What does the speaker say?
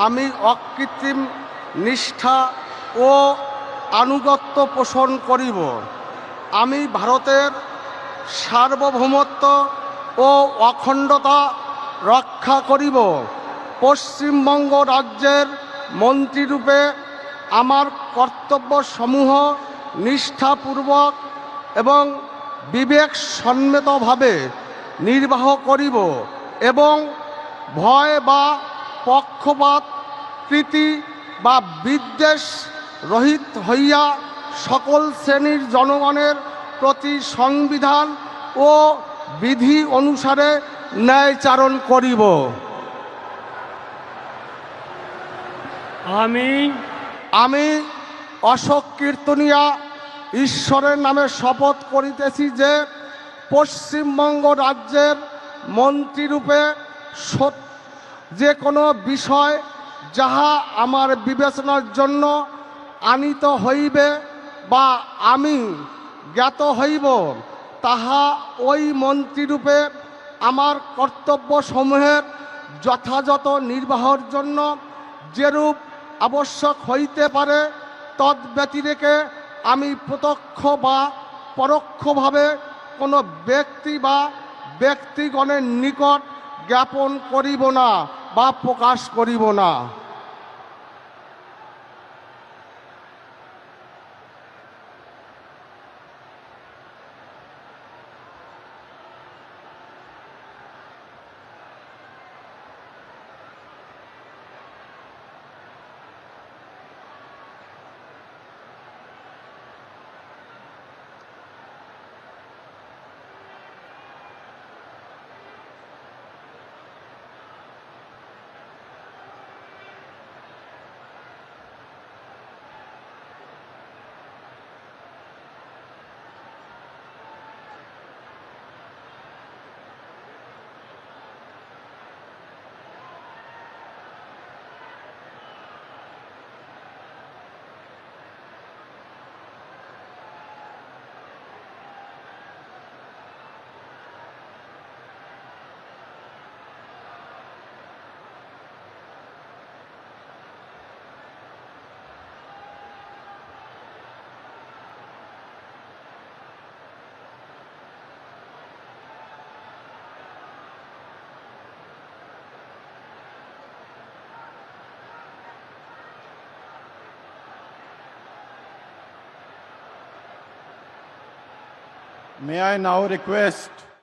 আমি অকৃত্রিম নিষ্ঠা ও আনুগত্য পোষণ করিব। আমি ভারতের সার্বভৌমত্ব ও অখণ্ডতা রক্ষা করিব। পশ্চিমবঙ্গ রাজ্যের মন্ত্রীরূপে আমার কর্তব্যসমূহ নিষ্ঠাপূর্বক এবং বিবেকসম্মতভাবে নির্বাহ করিব এবং ভয় বা পক্ষপাত প্রীতি বা বিদ্বেষ রহিত হইয়া সকল শ্রেণীর জনগণের প্রতি সংবিধান ও বিধি অনুসারে ন্যায়চারণ করিব। আমি অশোক কীর্তনিয়া ঈশ্বরের নামে শপথ করিতেছি যে পশ্চিমবঙ্গ রাজ্যের মন্ত্রীরূপে যে কোনো বিষয় যাহা আমার বিবেচনার জন্য আনিত হইবে বা আমি জ্ঞাত হইব, তাহা ওই মন্ত্রীরূপে আমার কর্তব্যসমূহের যথাযথ নির্বাহের জন্য যেরূপ আবশ্যক হইতে পারে তদ্ব্যতিরেকে আমি প্রত্যক্ষ বা পরোক্ষভাবে কোনো ব্যক্তি বা ব্যক্তিগণের নিকট জ্ঞাপন করিব না বা প্রকাশ করিব না। May I now request